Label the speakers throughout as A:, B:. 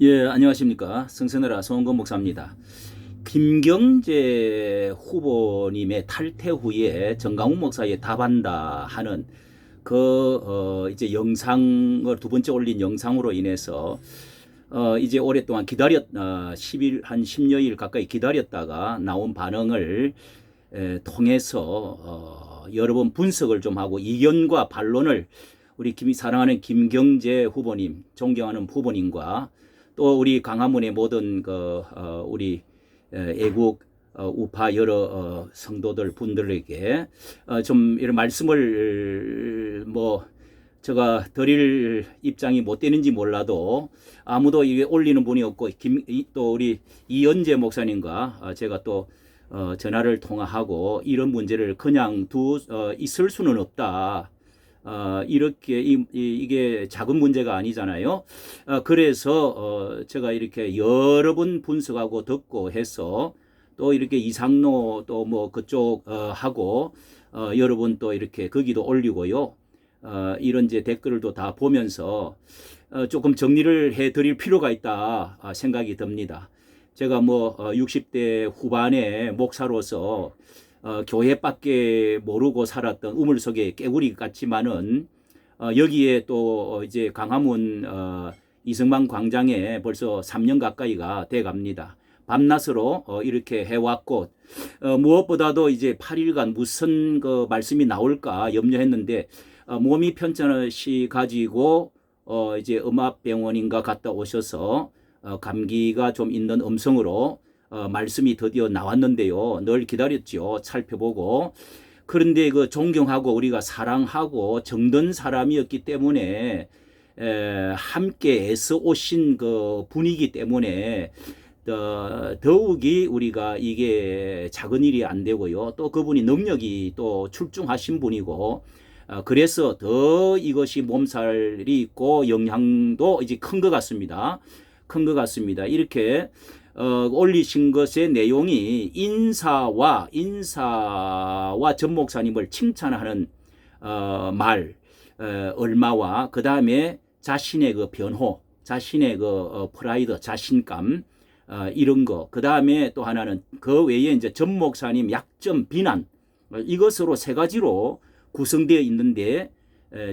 A: 예, 안녕하십니까. 성선해라 송원건 목사입니다. 김경재 후보님의 탈퇴 후에 정강훈 목사에 답한다 하는 이제 영상을 두 번째 올린 영상으로 인해서 이제 오랫동안 한 10여일 가까이 기다렸다가 나온 반응을 통해서 여러 번 분석을 좀 하고 이견과 반론을 우리 사랑하는 김경재 후보님, 존경하는 후보님과 또 우리 광화문의 모든 우리 애국 우파 여러 성도들 분들에게 좀 이런 말씀을 제가 드릴 입장이 못 되는지 몰라도 아무도 이게 올리는 분이 없고 또 우리 이연재 목사님과 제가 또 전화를 통화하고 이런 문제를 그냥 있을 수는 없다. 이렇게 이게 작은 문제가 아니잖아요. 그래서 제가 이렇게 여러 번 분석하고 듣고 해서 또 이렇게 이상로 또 뭐 그쪽 하고 여러 번 또 이렇게 거기도 올리고요. 이런 이제 댓글도 다 보면서 조금 정리를 해 드릴 필요가 있다 생각이 듭니다. 제가 60대 후반의 목사로서 교회밖에 모르고 살았던 우물 속의 깨구리 같지만은 여기에 또 이제 광화문 이승만 광장에 벌써 3년 가까이가 돼 갑니다. 밤낮으로 이렇게 해왔고 무엇보다도 이제 8일간 무슨 말씀이 나올까 염려했는데 몸이 편찮으시 가지고 이제 음압병원인가 갔다 오셔서 감기가 좀 있는 음성으로 말씀이 드디어 나왔는데요. 늘 기다렸죠. 살펴보고. 그런데 존경하고 우리가 사랑하고 정든 사람이었기 때문에 함께 애써 오신 분이기 때문에 더욱이 우리가 이게 작은 일이 안 되고요. 또 그분이 능력이 또 출중하신 분이고 그래서 더 이것이 몸살이 있고 영향도 이제 큰 것 같습니다. 큰 것 같습니다. 이렇게 올리신 것의 내용이 인사와 전 목사님을 칭찬하는 말 얼마와 그 다음에 자신의 변호, 자신의 프라이드, 자신감 이런 거. 그 다음에 또 하나는 그 외에 이제 전 목사님 약점, 비난 이것으로 세 가지로 구성되어 있는데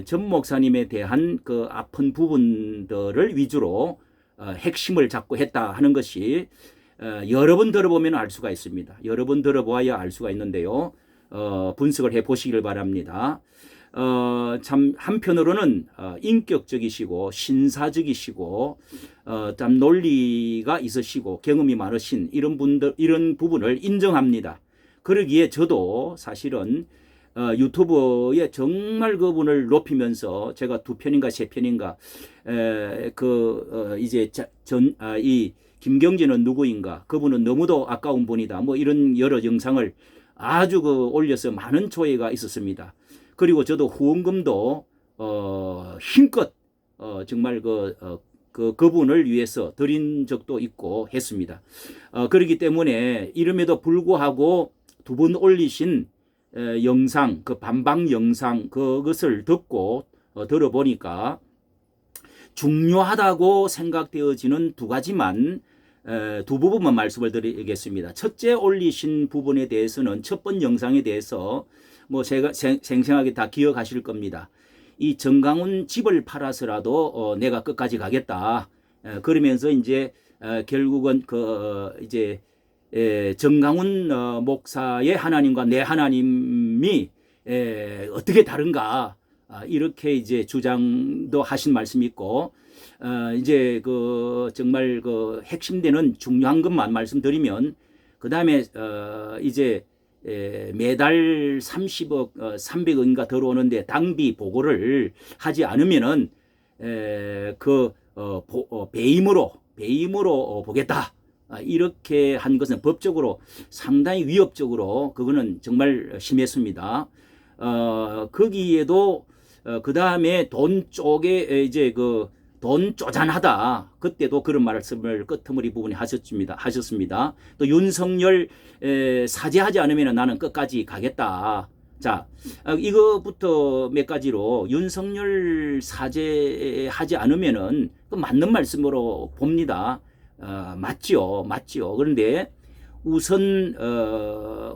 A: 전 목사님에 대한 아픈 부분들을 위주로 핵심을 잡고 했다 하는 것이 여러 번 들어보면 알 수가 있습니다. 여러 번 들어보아야 알 수가 있는데요. 분석을 해보시길 바랍니다. 참 한편으로는 인격적이시고 신사적이시고 참 논리가 있으시고 경험이 많으신 이런 부분을 인정합니다. 그러기에 저도 사실은 유튜브에 정말 그분을 높이면서 제가 2편인가 3편인가 이 김경재는 누구인가, 그분은 너무도 아까운 분이다, 이런 여러 영상을 아주 올려서 많은 조회가 있었습니다. 그리고 저도 후원금도 힘껏 정말 그분을 위해서 드린 적도 있고 했습니다. 그렇기 때문에 이름에도 불구하고 2번 올리신 영상, 반박 영상 그것을 듣고 들어보니까 중요하다고 생각되어지는 2가지만 두 부분만 말씀을 드리겠습니다. 첫째 올리신 부분에 대해서는 첫 번 영상에 대해서 제가 생생하게 다 기억하실 겁니다. 이 정강훈 집을 팔아서라도 내가 끝까지 가겠다. 그러면서 이제 결국은 이제 정강훈 목사의 하나님과 내 하나님이 어떻게 다른가 이렇게 이제 주장도 하신 말씀이 있고 이제 정말 핵심되는 중요한 것만 말씀드리면 그 다음에 이제 매달 30억 300억인가 들어오는데 당비 보고를 하지 않으면은 배임으로 보겠다. 이렇게 한 것은 법적으로 상당히 위협적으로 그거는 정말 심했습니다. 거기에도 그 다음에 돈 쪽에 이제 돈 쪼잔하다. 그때도 그런 말씀을 끄트머리 부분에 하셨습니다. 또 윤석열 사죄하지 않으면 나는 끝까지 가겠다. 자, 이거부터 몇 가지로 윤석열 사죄하지 않으면은 그 맞는 말씀으로 봅니다. 맞지요. 그런데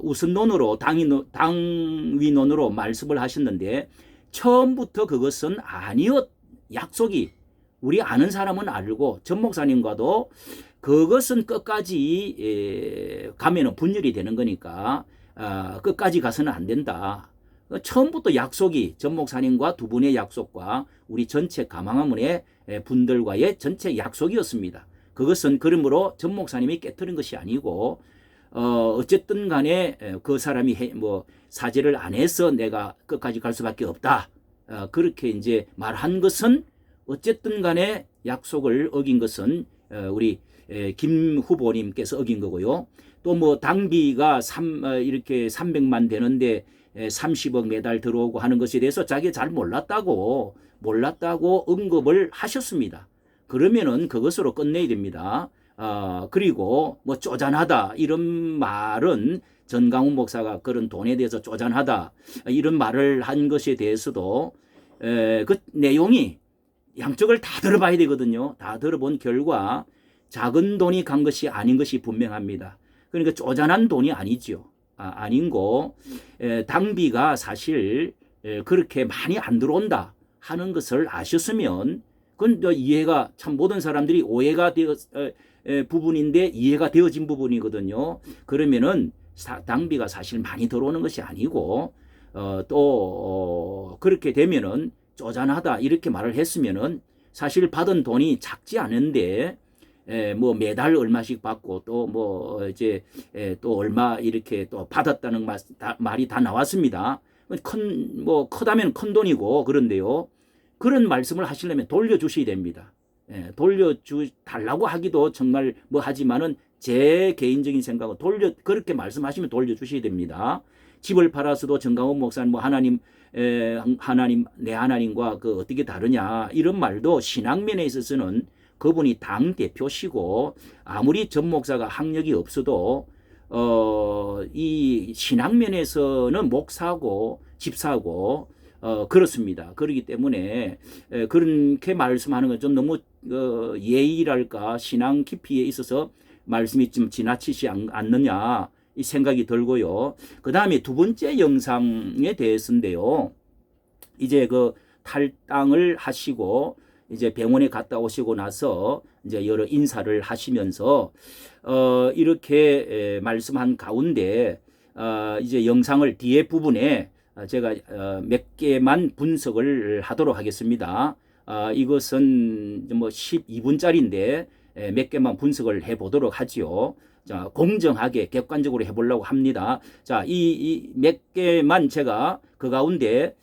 A: 우선론으로 당위론으로 말씀을 하셨는데 처음부터 그것은 아니었. 약속이 우리 아는 사람은 알고 전 목사님과도 그것은 끝까지 가면은 분열이 되는 거니까 끝까지 가서는 안 된다. 처음부터 약속이 전 목사님과 두 분의 약속과 우리 전체 가망화문의 분들과의 전체 약속이었습니다. 그것은 그러므로 전 목사님이 깨뜨린 것이 아니고 어쨌든 간에 그 사람이 사죄를 안 해서 내가 끝까지 갈 수밖에 없다. 그렇게 이제 말한 것은 어쨌든 간에 약속을 어긴 것은 우리 김 후보님께서 어긴 거고요. 또 뭐 당비가 이렇게 300만 되는데 30억 매달 들어오고 하는 것에 대해서 자기가 잘 몰랐다고 언급을 하셨습니다. 그러면은 그것으로 끝내야 됩니다. 그리고 뭐 쪼잔하다 이런 말은 전강훈 목사가 그런 돈에 대해서 쪼잔하다 이런 말을 한 것에 대해서도 그 내용이 양쪽을 다 들어봐야 되거든요. 다 들어본 결과 작은 돈이 간 것이 아닌 것이 분명합니다. 그러니까 쪼잔한 돈이 아니죠. 아닌고 당비가 사실 그렇게 많이 안 들어온다 하는 것을 아셨으면 그건 이해가 참 모든 사람들이 오해가 부분인데 이해가 되어진 부분이거든요. 그러면은 당비가 사실 많이 들어오는 것이 아니고 또 그렇게 되면은 쪼잔하다 이렇게 말을 했으면은 사실 받은 돈이 작지 않은데 뭐 매달 얼마씩 받고 또 뭐 이제 또 얼마 이렇게 또 받았다는 말이 다 나왔습니다. 크다면 큰 돈이고 그런데요. 그런 말씀을 하시려면 돌려주셔야 됩니다. 달라고 하기도 정말 뭐 하지만은 제 개인적인 생각은 그렇게 말씀하시면 돌려주셔야 됩니다. 집을 팔아서도 정강훈 목사는 뭐 하나님 내 하나님과 그 어떻게 다르냐 이런 말도 신앙면에 있어서는 그분이 당 대표시고 아무리 전 목사가 학력이 없어도 이 신앙면에서는 목사고 집사고 그렇습니다. 그렇기 때문에 그렇게 말씀하는 건 좀 너무 예의랄까 신앙 깊이에 있어서 말씀이 좀 지나치지 않느냐 이 생각이 들고요. 그 다음에 두 번째 영상에 대해서인데요. 이제 그 탈당을 하시고 이제 병원에 갔다 오시고 나서 이제 여러 인사를 하시면서 이렇게 말씀한 가운데 이제 영상을 뒤에 부분에 제가 몇 개만 분석을 하도록 하겠습니다. 이것은 뭐 12분짜리인데 몇 개만 분석을 해보도록 하지요. 자, 공정하게 객관적으로 해보려고 합니다. 자, 이 몇 개만 제가 그 가운데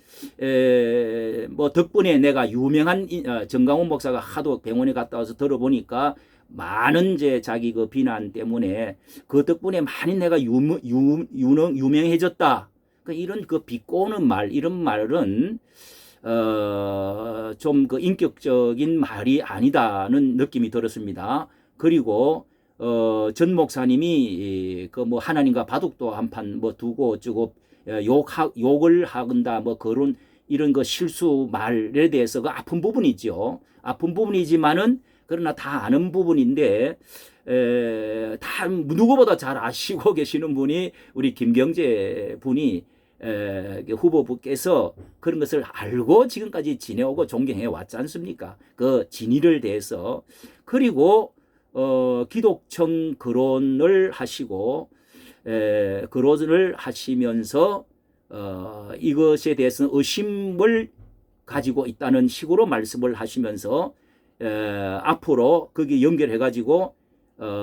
A: 뭐 덕분에 내가 유명한 정강훈 목사가 하도 병원에 갔다 와서 들어보니까 많은 이제 자기 그 비난 때문에 그 덕분에 많이 내가 유명해졌다. 이런 그 비꼬는 말 이런 말은 좀 그 인격적인 말이 아니다는 느낌이 들었습니다. 그리고 전 목사님이 그 뭐 하나님과 바둑도 한 판 뭐 두고 어쩌고 욕을 하건다 뭐 그런 이런 거 실수 말에 대해서 그 아픈 부분이죠. 아픈 부분이지만은 그러나 다 아는 부분인데 다 누구보다 잘 아시고 계시는 분이 우리 김경재 분이 후보부께서 그런 것을 알고 지금까지 지내오고 존경해 왔지 않습니까? 그 진위를 대해서 그리고 기독청 거론을 하시고 거론을 하시면서 이것에 대해서는 의심을 가지고 있다는 식으로 말씀을 하시면서 앞으로 거기 연결해 가지고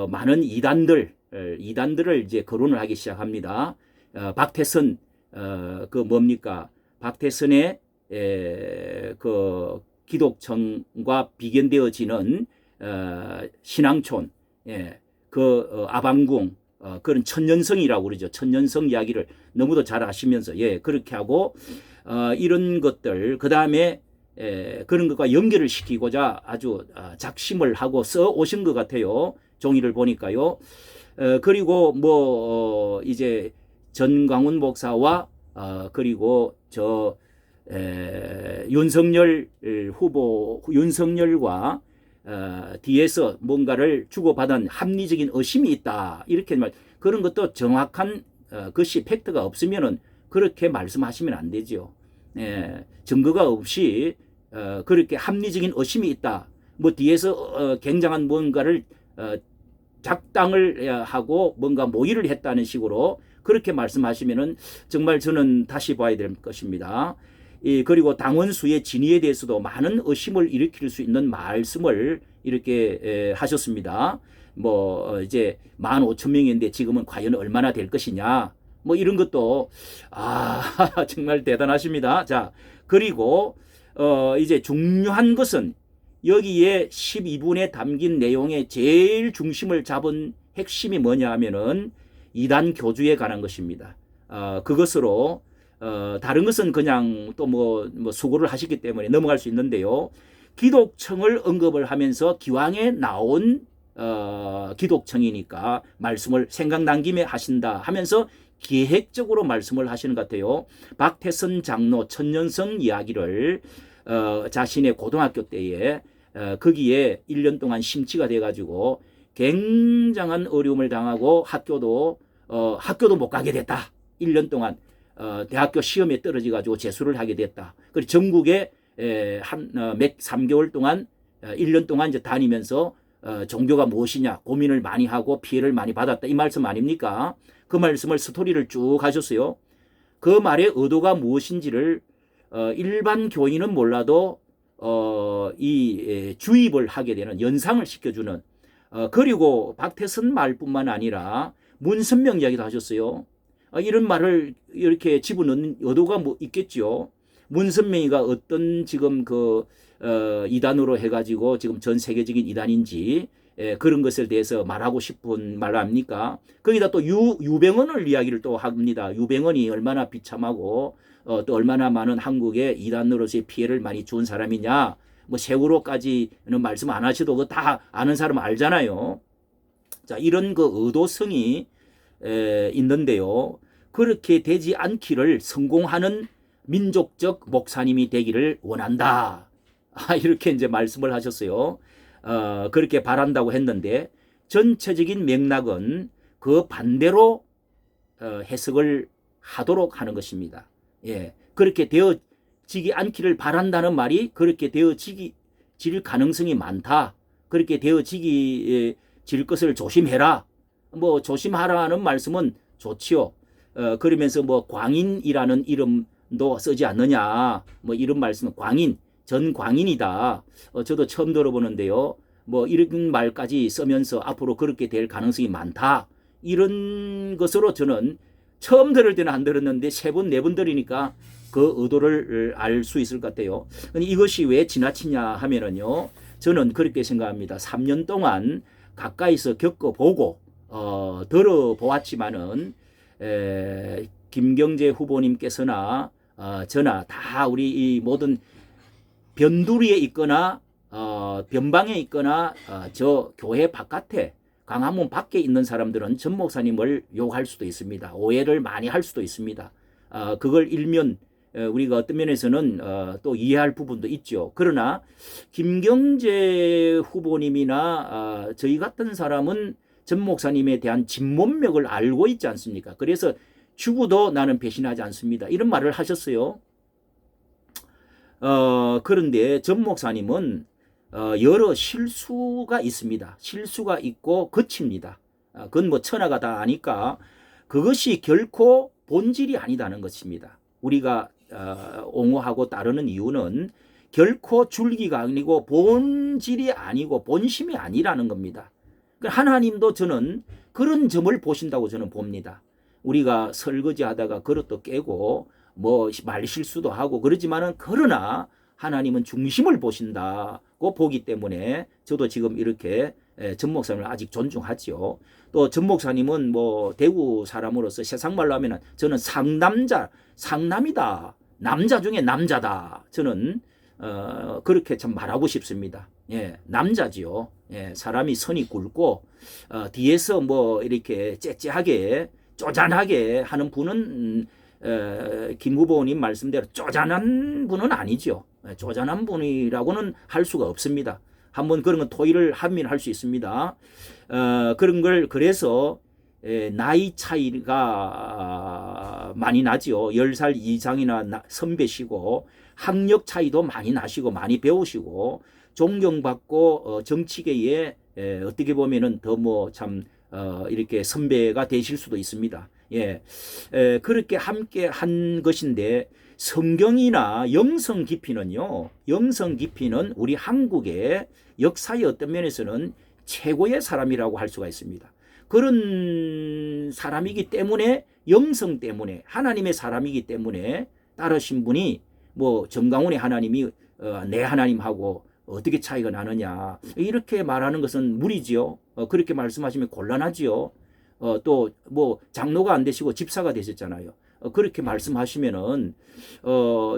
A: 많은 이단들을 이제 거론을 하기 시작합니다. 박태선 그 뭡니까? 박태선의 그 기독청과 비견되어지는 신앙촌, 아방궁 그런 천년성이라고 그러죠. 천년성 이야기를 너무도 잘 아시면서 그렇게 하고 이런 것들 그 다음에 그런 것과 연결을 시키고자 아주 작심을 하고 써 오신 것 같아요. 종이를 보니까요. 그리고 뭐 이제 전광훈 목사와 그리고 윤석열 후보, 윤석열과 뒤에서 뭔가를 주고받은 합리적인 의심이 있다. 이렇게 그런 것도 정확한 것이 팩트가 없으면은 그렇게 말씀하시면 안 되죠. 증거가 없이 그렇게 합리적인 의심이 있다. 뭐 뒤에서 굉장한 뭔가를 작당을 하고 뭔가 모의를 했다는 식으로 그렇게 말씀하시면은 정말 저는 다시 봐야 될 것입니다. 그리고 당원수의 진위에 대해서도 많은 의심을 일으킬 수 있는 말씀을 이렇게 하셨습니다. 뭐 이제 15,000명인데 지금은 과연 얼마나 될 것이냐. 뭐 이런 것도 정말 대단하십니다. 자, 그리고 이제 중요한 것은 여기에 12분에 담긴 내용의 제일 중심을 잡은 핵심이 뭐냐 하면은 이단 교주에 관한 것입니다. 그것으로 다른 것은 그냥 또 뭐 수고를 하시기 때문에 넘어갈 수 있는데요. 기독청을 언급을 하면서 기왕에 나온 기독청이니까 말씀을 생각난 김에 하신다 하면서 계획적으로 말씀을 하시는 것 같아요. 박태선 장로 천년성 이야기를 자신의 고등학교 때에 거기에 1년 동안 심취가 돼가지고 굉장한 어려움을 당하고 학교도 못 가게 됐다. 1년 동안 대학교 시험에 떨어져가지고 재수를 하게 됐다. 그리고 전국에 3개월 동안 1년 동안 이제 다니면서 종교가 무엇이냐 고민을 많이 하고 피해를 많이 받았다. 이 말씀 아닙니까? 그 말씀을 스토리를 쭉 하셨어요. 그 말의 의도가 무엇인지를 일반 교인은 몰라도 주입을 하게 되는 연상을 시켜주는 그리고 박태선 말뿐만 아니라 문선명 이야기도 하셨어요. 이런 말을 이렇게 집어넣는 의도가 뭐 있겠죠. 문선명이가 어떤 지금 이단으로 해가지고 지금 전 세계적인 이단인지 그런 것에 대해서 말하고 싶은 말 아닙니까? 거기다 또 유병헌을 이야기를 또 합니다. 유병헌이 얼마나 비참하고 또 얼마나 많은 한국의 이단으로서의 피해를 많이 준 사람이냐. 뭐 세월호까지는 말씀 안 하셔도 그거 다 아는 사람 알잖아요. 자, 이런 의도성이 있는데요. 그렇게 되지 않기를 성공하는 민족적 목사님이 되기를 원한다. 이렇게 이제 말씀을 하셨어요. 그렇게 바란다고 했는데 전체적인 맥락은 그 반대로 해석을 하도록 하는 것입니다. 예, 그렇게 되어지기 않기를 바란다는 말이 그렇게 되어질 가능성이 많다. 그렇게 되어질 것을 조심해라. 뭐 조심하라는 말씀은 좋지요. 그러면서 뭐 광인이라는 이름도 쓰지 않느냐. 뭐 이런 말씀은 광인, 전 광인이다. 저도 처음 들어보는데요. 뭐 이런 말까지 쓰면서 앞으로 그렇게 될 가능성이 많다. 이런 것으로 저는 처음 들을 때는 안 들었는데 3번, 4번 들으니까 그 의도를 알 수 있을 것 같아요. 근데 이것이 왜 지나치냐 하면은요. 저는 그렇게 생각합니다. 3년 동안 가까이서 겪어보고 들어보았지만은 김경재 후보님께서나 저나 다 우리 이 모든 변두리에 있거나 변방에 있거나 저 교회 바깥에 광화문 밖에 있는 사람들은 전 목사님을 욕할 수도 있습니다. 오해를 많이 할 수도 있습니다. 그걸 일면 우리가 어떤 면에서는 또 이해할 부분도 있죠. 그러나 김경재 후보님이나 저희 같은 사람은 전 목사님에 대한 진문맥을 알고 있지 않습니까? 그래서 죽어도 나는 배신하지 않습니다. 이런 말을 하셨어요. 그런데 전 목사님은 여러 실수가 있습니다. 실수가 있고 거칩니다. 그건 뭐 천하가 다 아니까 그것이 결코 본질이 아니다는 것입니다. 우리가 옹호하고 따르는 이유는 결코 줄기가 아니고 본질이 아니고 본심이 아니라는 겁니다. 하나님도 저는 그런 점을 보신다고 저는 봅니다. 우리가 설거지 하다가 그릇도 깨고 뭐 말실수도 하고 그러지만은 그러나 하나님은 중심을 보신다고 보기 때문에 저도 지금 이렇게 전 목사님을 아직 존중하지요. 또 전 목사님은 뭐 대구 사람으로서 세상 말로 하면은 저는 상남이다. 남자 중에 남자다. 저는 그렇게 참 말하고 싶습니다. 예, 남자지요. 예, 사람이 선이 굵고 뒤에서 뭐 이렇게 째째하게 쪼잔하게 하는 분은 김 후보님 말씀대로 쪼잔한 분은 아니죠. 쪼잔한 분이라고는 할 수가 없습니다. 한번 그런 건 토의를 하면 할 수 있습니다. 그런 걸 그래서 나이 차이가 많이 나죠. 10살 이상이나 선배시고 학력 차이도 많이 나시고 많이 배우시고 존경받고 정치계에 어떻게 보면은 더 뭐 참 이렇게 선배가 되실 수도 있습니다. 예, 그렇게 함께 한 것인데 성경이나 영성 깊이는요. 영성 깊이는 우리 한국의 역사의 어떤 면에서는 최고의 사람이라고 할 수가 있습니다. 그런 사람이기 때문에 영성 때문에 하나님의 사람이기 때문에 따르신 분이 뭐 정강훈의 하나님이 내 하나님하고 어떻게 차이가 나느냐 이렇게 말하는 것은 무리지요. 그렇게 말씀하시면 곤란하지요. 또 뭐 장로가 안 되시고 집사가 되셨잖아요. 그렇게 말씀하시면은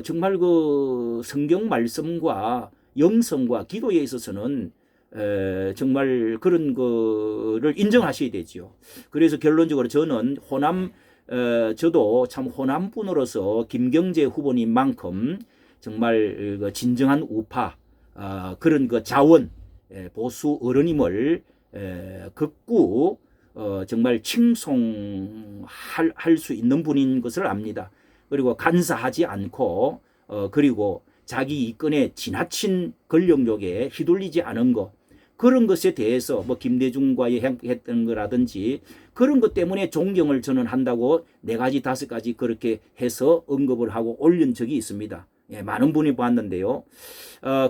A: 정말 그 성경 말씀과 영성과 기도에 있어서는 정말 그런 거를 인정하셔야 되지요. 그래서 결론적으로 저는 저도 참 호남 분으로서 김경재 후보님만큼 정말 그 진정한 우파 그런 그 자원 보수 어른임을 극구 정말 칭송할 수 있는 분인 것을 압니다. 그리고 간사하지 않고 그리고 자기 이권에 지나친 권력욕에 휘둘리지 않은 것 그런 것에 대해서 뭐 김대중과의 했던 거라든지 그런 것 때문에 존경을 저는 한다고 4가지 5가지 그렇게 해서 언급을 하고 올린 적이 있습니다. 예, 많은 분이 봤는데요.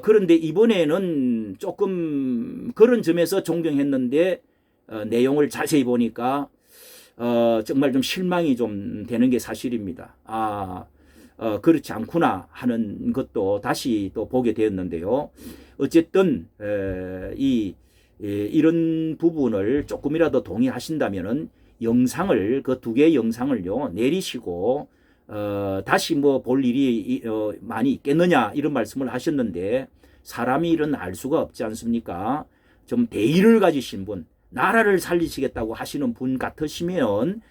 A: 그런데 이번에는 조금 그런 점에서 존경했는데 내용을 자세히 보니까 정말 좀 실망이 좀 되는 게 사실입니다. 그렇지 않구나 하는 것도 다시 또 보게 되었는데요. 어쨌든 이런 부분을 조금이라도 동의하신다면은 영상을 그 2개의 영상을요 내리시고 다시 뭐 볼 일이 많이 있겠느냐 이런 말씀을 하셨는데 사람이 이런 알 수가 없지 않습니까? 좀 대의를 가지신 분, 나라를 살리시겠다고 하시는 분 같으시면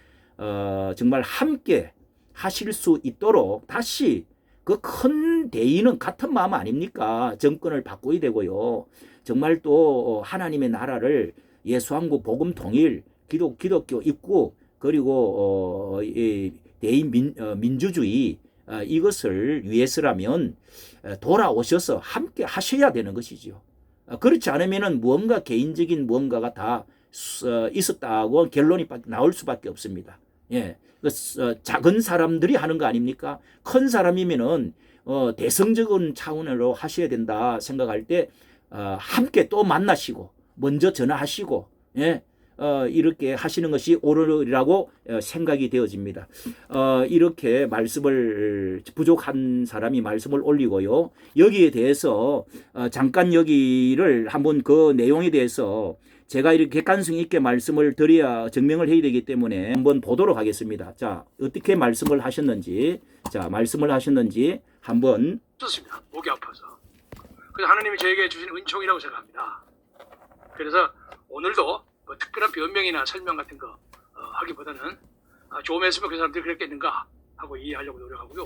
A: 정말 함께 하실 수 있도록 다시 그 큰 대의는 같은 마음 아닙니까? 정권을 바꿔야 되고요. 정말 또 하나님의 나라를 예수한국 복음 통일 기독교 입국 그리고 대의 민주주의 이것을 위해서라면 돌아오셔서 함께 하셔야 되는 것이죠. 그렇지 않으면은 무언가 개인적인 무언가가 다 있었다고 결론이 나올 수밖에 없습니다. 예. 작은 사람들이 하는 거 아닙니까? 큰 사람이면은 대성적인 차원으로 하셔야 된다 생각할 때 함께 또 만나시고 먼저 전화하시고 예. 이렇게 하시는 것이 옳으리라고 생각이 되어집니다. 이렇게 말씀을 부족한 사람이 말씀을 올리고요. 여기에 대해서 잠깐 여기를 한번 그 내용에 대해서 제가 이렇게 객관성 있게 말씀을 드려야 증명을 해야 되기 때문에 한번 보도록 하겠습니다. 자, 어떻게 말씀을 하셨는지, 한번.
B: 좋습니다. 목이 아파서. 그래서 하나님이 저에게 주신 은총이라고 생각합니다. 그래서 오늘도 뭐 특별한 변명이나 설명 같은 거 하기보다는 좀 했으면 그 사람들이 그랬겠는가 하고 이해하려고 노력하고요.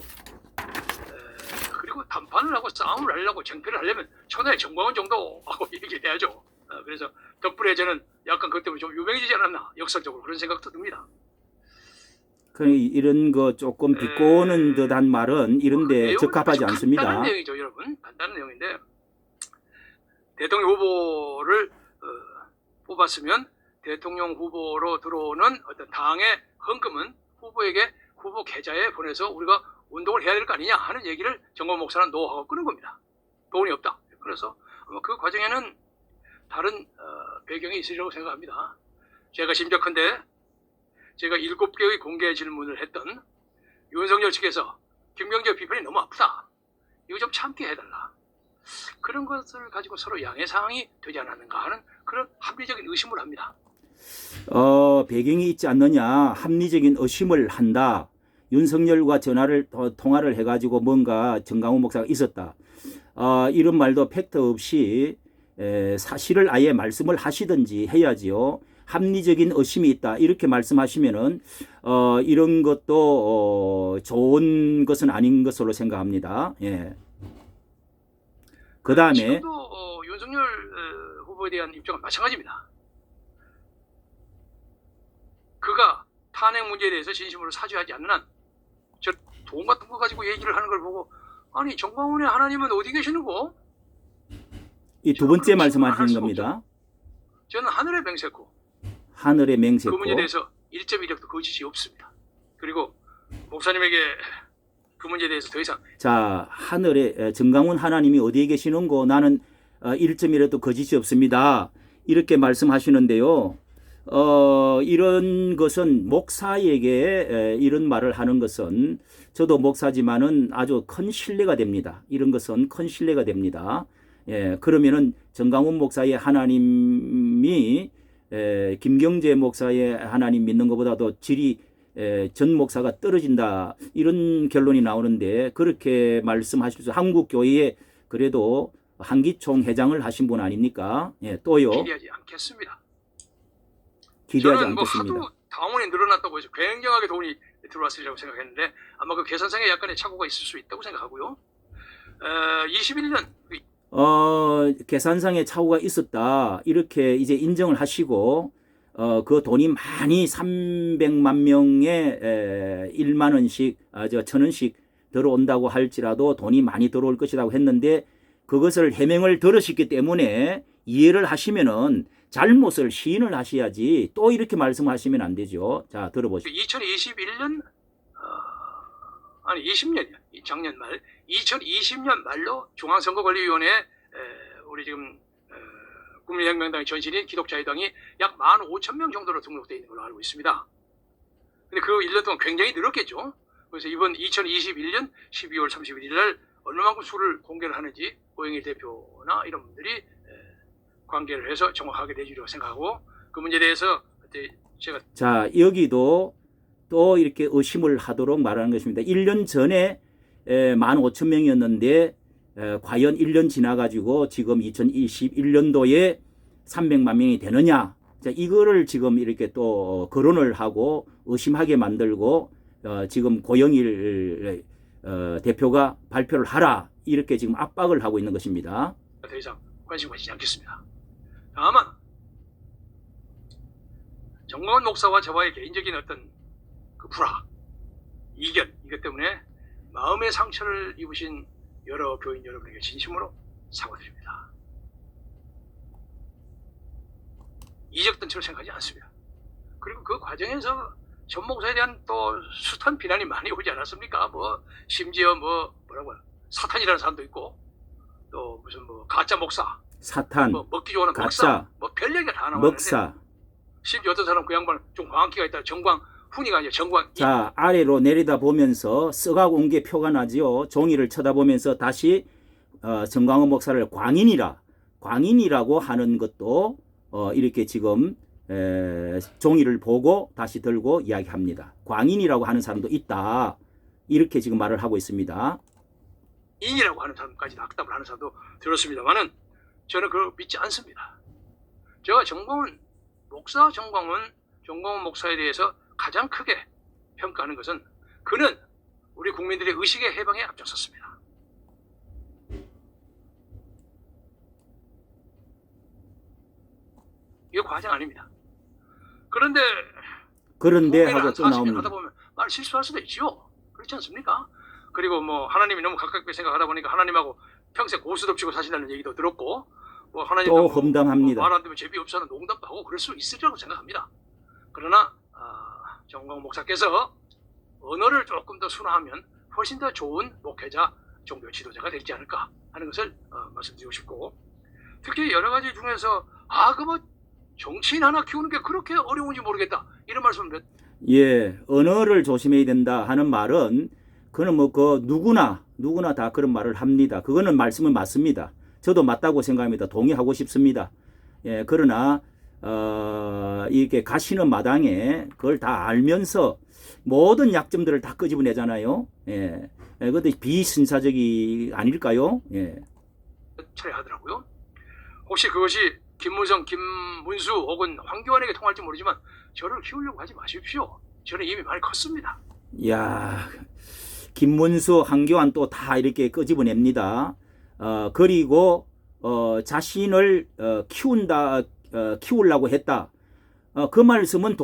B: 그리고 담판을 하고 싸움을 하려고 쟁패를 하려면 천하의 정광훈 정도 하고 얘기를 해야죠. 그래서 덕분에 저는 약간 그것 때문에 좀 유명해지지 않았나 역설적으로 그런 생각도 듭니다.
A: 이런 거 조금 비꼬는 듯한 말은 이런데 적합하지 않습니다.
B: 간단한 내용이죠, 여러분. 간단한 내용인데 대통령 후보를 뽑았으면 대통령 후보로 들어오는 어떤 당의 헌금은 후보에게 후보 계좌에 보내서 우리가 운동을 해야 될 거 아니냐 하는 얘기를 정광훈 목사는 노하고 끄는 겁니다. 돈이 없다. 그래서 그 과정에는 다른 배경이 있으리라고 생각합니다. 제가 심적한데 제가 7개의 공개 질문을 했던 윤석열 측에서 김경재 비판이 너무 아프다. 이거 좀 참게 해달라. 그런 것을 가지고 서로 양해 사항이 되지 않았는가 하는 그런 합리적인 의심을 합니다.
A: 배경이 있지 않느냐 합리적인 의심을 한다. 윤석열과 통화를 해가지고 뭔가 정강훈 목사가 있었다. 이런 말도 팩트 없이 사실을 아예 말씀을 하시든지 해야지요. 합리적인 의심이 있다 이렇게 말씀하시면은 이런 것도 좋은 것은 아닌 것으로 생각합니다. 예. 그 다음에
B: 지금도 윤석열 후보에 대한 입장은 마찬가지입니다. 그가 탄핵 문제에 대해서 진심으로 사죄하지 않는 한 저 돈 같은 거 가지고 얘기를 하는 걸 보고 아니 정광훈의 하나님은 어디 계시는고?
A: 이 두 번째
B: 저는
A: 말씀하시는
B: 수가
A: 겁니다.
B: 저는 하늘의 맹세코
A: 하늘의
B: 그
A: 맹세코.
B: 문제에 대해서 1.1력도 거짓이 없습니다. 그리고 목사님에게 그 문제에 대해서 더 이상
A: 자, 하늘에 정광훈 하나님이 어디에 계시는고 나는 1점이라도 거짓이 없습니다. 이렇게 말씀하시는데요. 이런 것은 목사에게 이런 말을 하는 것은 저도 목사지만은 아주 큰 신뢰가 됩니다. 이런 것은 큰 신뢰가 됩니다. 예, 그러면은 정광훈 목사의 하나님이 김경재 목사의 하나님 믿는 것보다도 질이 전 목사가 떨어진다 이런 결론이 나오는데 그렇게 말씀하실 수 한국 교회에 그래도 한기총 회장을 하신 분 아닙니까? 예, 또요.
B: 기대하지 않겠습니다.
A: 기대하지
B: 저는 뭐
A: 않겠습니다.
B: 하도 당원이 늘어났다고 해서 굉장하게 돈이 들어왔으리라고 생각했는데 아마 그 계산상에 약간의 착오가 있을 수 있다고 생각하고요. 21년
A: 계산상의 착오가 있었다 이렇게 이제 인정을 하시고 그 돈이 많이 300만 명에 1만 원씩 1,000원씩 들어온다고 할지라도 돈이 많이 들어올 것이라고 했는데 그것을 해명을 들으셨기 때문에 이해를 하시면은 잘못을 시인을 하셔야지 또 이렇게 말씀하시면 안 되죠. 자, 들어보시죠.
B: 2021년 아니 20년이야. 작년 말 2020년 말로 중앙선거관리위원회에 우리 지금 국민혁명당의 전신인 기독자유당이 약 15,000명 정도로 등록되어 있는 걸로 알고 있습니다. 근데 그 1년 동안 굉장히 늘었겠죠. 그래서 이번 2021년 12월 31일 날 얼마만큼 수를 공개를 하는지 고영일 대표나 이런 분들이 관계를 해서 정확하게 내주려고 생각하고 그 문제에 대해서 제가
A: 자, 여기도 또 이렇게 의심을 하도록 말하는 것입니다. 1년 전에 15,000명이었는데 과연 1년 지나가지고 지금 2021년도에 300만 명이 되느냐? 자, 이거를 지금 이렇게 또 거론을 하고 의심하게 만들고 지금 고영일 대표가 발표를 하라 이렇게 지금 압박을 하고 있는 것입니다.
B: 더 이상 관심 가지지 않겠습니다. 다만 정광훈 목사와 저와의 개인적인 어떤 그 불화, 이견 이것 때문에 마음의 상처를 입으신 여러 교인 여러분에게 진심으로 사과드립니다. 이적던 처럼 생각하지 않습니다. 그리고 그 과정에서 전 목사에 대한 또 숱한 비난이 많이 오지 않았습니까? 뭐 심지어 뭐라고요? 사탄이라는 사람도 있고 또 무슨 뭐 가짜 목사,
A: 사탄,
B: 뭐 먹기 좋아하는
A: 가짜,
B: 목사, 뭐 별 얘기가 다 나왔는데
A: 먹사.
B: 심지어 어떤 사람 그 양반 좀 광기가 있다. 정광훈이가 아니라 정광.
A: 자, 아래로 내리다 보면서 써가고 온 게 표가 나지요. 종이를 쳐다보면서 다시 정광훈 목사를 광인이라고 하는 것도 이렇게 지금 종이를 보고 다시 들고 이야기합니다. 광인이라고 하는 사람도 있다. 이렇게 지금 말을 하고 있습니다.
B: 인이라고 하는 사람까지 악담을 하는 사람도 들었습니다만은 저는 그걸 믿지 않습니다. 제가 정광훈 목사에 대해서 가장 크게 평가하는 것은 그는 우리 국민들의 의식의 해방에 앞장섰습니다. 이거 과장 아닙니다. 그런데
A: 하고 또 나옵니다.
B: 하다 보면 말 실수할 수도 있죠. 그렇지 않습니까? 그리고 뭐 하나님이 너무 가깝게 생각하다 보니까 하나님하고 평생 고스톱치고 사신다는 얘기도 들었고 뭐 하나님
A: 또 험담합니다.
B: 말 안 되면 제비 없어는 농담도 하고 그럴 수 있으리라고 생각합니다. 그러나 정광훈 목사께서 언어를 조금 더 순화하면 훨씬 더 좋은 목회자, 종교 지도자가 되지 않을까 하는 것을 말씀드리고 싶고 특히 여러 가지 중에서 그 뭐 정치인 하나 키우는 게 그렇게 어려운지 모르겠다 이런 말씀을
A: 예, 언어를 조심해야 된다 하는 말은 그는 뭐 그 누구나 다 그런 말을 합니다. 그거는 말씀은 맞습니다. 저도 맞다고 생각합니다. 동의하고 싶습니다. 예, 그러나 이렇게 가시는 마당에 그걸 다 알면서 모든 약점들을 다 끄집어내잖아요. 예, 그것도 비신사적이 아닐까요? 예.
B: 철회하더라고요. 혹시 그것이 김무성, 김문수 혹은 황교안에게 통할지 모르지만 저를 키우려고 하지 마십시오. 저는 이미 많이 컸습니다.
A: 야, 김문수, 한교안 또 다 이렇게 끄집어냅니다. 그리고 자신을 키우려고 했다. 그 말씀은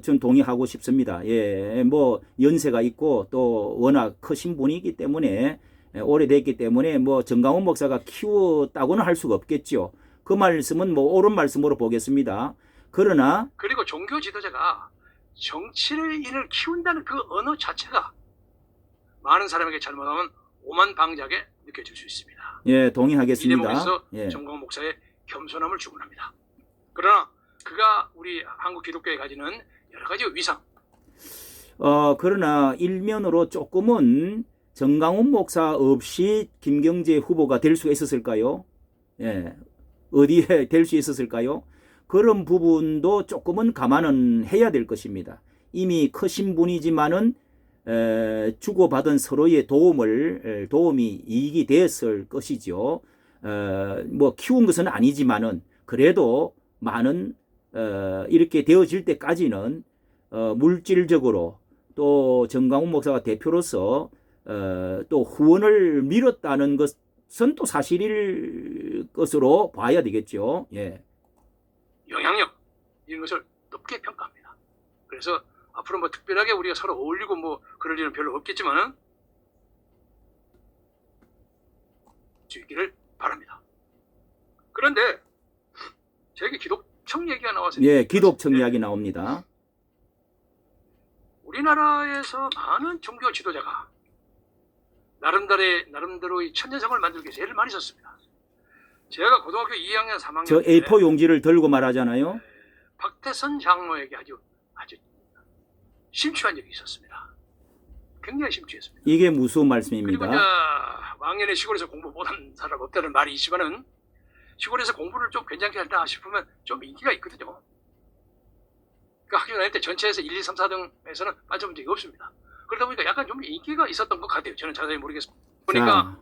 A: 전 동의하고 싶습니다. 예, 뭐 연세가 있고 또 워낙 크신 분이기 때문에 오래됐기 때문에 뭐 정강훈 목사가 키웠다고는 할 수가 없겠죠. 그 말씀은 뭐 옳은 말씀으로 보겠습니다. 그러나
B: 그리고 종교 지도자가 정치인을 키운다는 그 언어 자체가 많은 사람에게 잘못하면 오만방자하게 느껴질 수 있습니다.
A: 예,
B: 이
A: 동의하겠습니다.
B: 대목에서
A: 예.
B: 정광훈 목사의 겸손함을 주문합니다. 그러나 그가 우리 한국 기독교에 가지는 여러 가지 위상,
A: 그러나 일면으로 조금은 정강훈 목사 없이 김경재 후보가 될 수가 있었을까요? 예, 어디에 될 수 있었을까요? 그런 부분도 조금은 감안은 해야 될 것입니다. 이미 크신 분이지만은 주고받은 서로의 도움이 이익이 되었을 것이죠. 뭐 키운 것은 아니지만은 그래도 많은 이렇게 되어질 때까지는 물질적으로 또 정강훈 목사가 대표로서 또 후원을 밀었다는 것은 또 사실일 것으로 봐야 되겠죠. 예.
B: 영향력 이런 것을 높게 평가합니다. 그래서 앞으로 뭐 특별하게 우리가 서로 어울리고 뭐 그럴 일은 별로 없겠지만은 수 있기를 바랍니다. 그런데 제게 기독청 얘기가 나와서
A: 예, 기독청 이야기 나옵니다.
B: 우리나라에서 많은 종교 지도자가 나름대로의 천년성을 만들기 위해서 애를 많이 썼습니다. 제가 고등학교 2학년, 3학년
A: 저
B: 때
A: A4 용지를 들고 말하잖아요.
B: 박태선 장로에게 아주 심취한 적이 있었습니다. 굉장히 심취했습니다.
A: 이게 무슨
B: 그리고
A: 말씀입니다?
B: 이제 왕년에 시골에서 공부 못한 사람 없다는 말이 있지만은 시골에서 공부를 좀 괜찮게 한다 싶으면 좀 인기가 있거든요. 그 학교 다닐 때 전체에서 1, 2, 3, 4등에서는 빠져본 적이 없습니다. 그러다 보니까 약간 좀 인기가 있었던 것 같아요. 저는 자세히 모르겠습니다. 보니까
A: 자,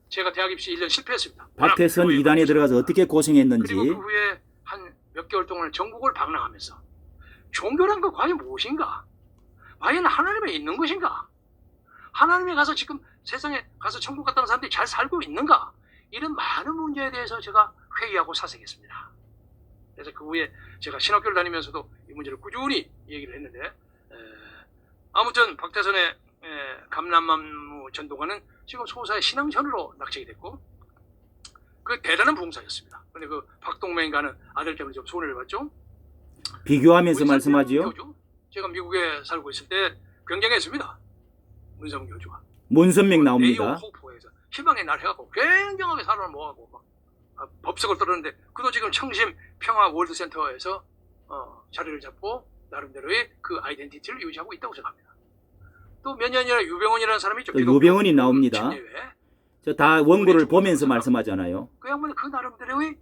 B: 제가 대학 입시 1년 실패했습니다.
A: 박태선
B: 워낙
A: 2단에 들어가서 어떻게 고생했는지.
B: 그리고 그 후에 한 몇 개월 동안 전국을 방랑하면서 종교란 거 과연 무엇인가? 과연 하나님에 있는 것인가? 하나님에 가서 지금 세상에 가서 천국 갔다는 사람들이 잘 살고 있는가? 이런 많은 문제에 대해서 제가 회의하고 사색했습니다. 그래서 그 후에 제가 신학교를 다니면서도 이 문제를 꾸준히 얘기를 했는데 아무튼 박태선의 감람만무 전도가는 지금 소사의 신앙전으로 낙책이 됐고 그 대단한 봉사였습니다. 그런데 그 박동맹가는 아들 때문에 좀 손해를 봤죠.
A: 비교하면서 말씀하지요.
B: 교주, 제가 미국에 살고 있을 때 굉장했습니다. 문성 교주가.
A: 문선명 나옵니다.
B: 네이오 호프에서 희망의 날 해갖고 굉장하게 사람을 모아갖고 막 법석을 떨었는데 그도 지금 청심 평화 월드센터에서 자리를 잡고 나름대로의 그 아이덴티티를 유지하고 있다고 생각합니다. 또 몇 년이나 유병원이라는 사람이 있죠.
A: 또 유병원이 나옵니다.
B: 침례회.
A: 저 다 원고를 보면서 말씀하잖아요.
B: 그 양반은 그 나름대로의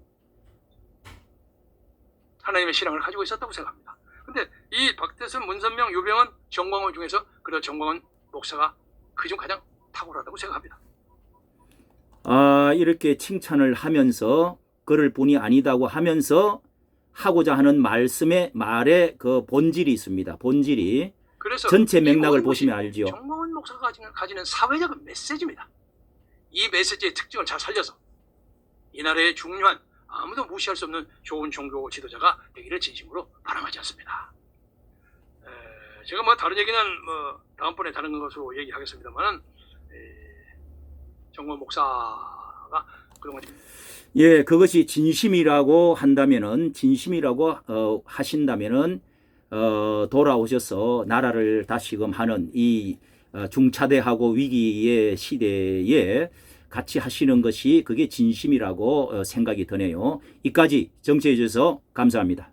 B: 하나님의 신앙을 가지고 있었다고 생각합니다. 근데 이 박태선, 문선명, 유병원, 정광훈 중에서 그래도 정광훈 목사가 그중 가장 탁월하다고 생각합니다.
A: 이렇게 칭찬을 하면서 그럴 뿐이 아니다고 하면서 하고자 하는 말의 그 본질이 있습니다. 본질이.
B: 그래서
A: 전체
B: 이
A: 맥락을
B: 모든
A: 보시면
B: 것이
A: 알죠.
B: 정광훈 목사가 가지는 사회적 메시지입니다. 이 메시지의 특징을 잘 살려서 이 나라의 중요한 아무도 무시할 수 없는 좋은 종교 지도자가 되기를 진심으로 바람하지 않습니다. 제가 뭐 다른 얘기는 뭐 다음번에 다른 것으로 얘기하겠습니다만은 정광훈 목사가 그동안
A: 예, 그것이 진심이라고 하신다면은 돌아오셔서 나라를 다시금 하는 이 중차대하고 위기의 시대에 같이 하시는 것이 그게 진심이라고 생각이 드네요. 이까지 정치해 주셔서 감사합니다.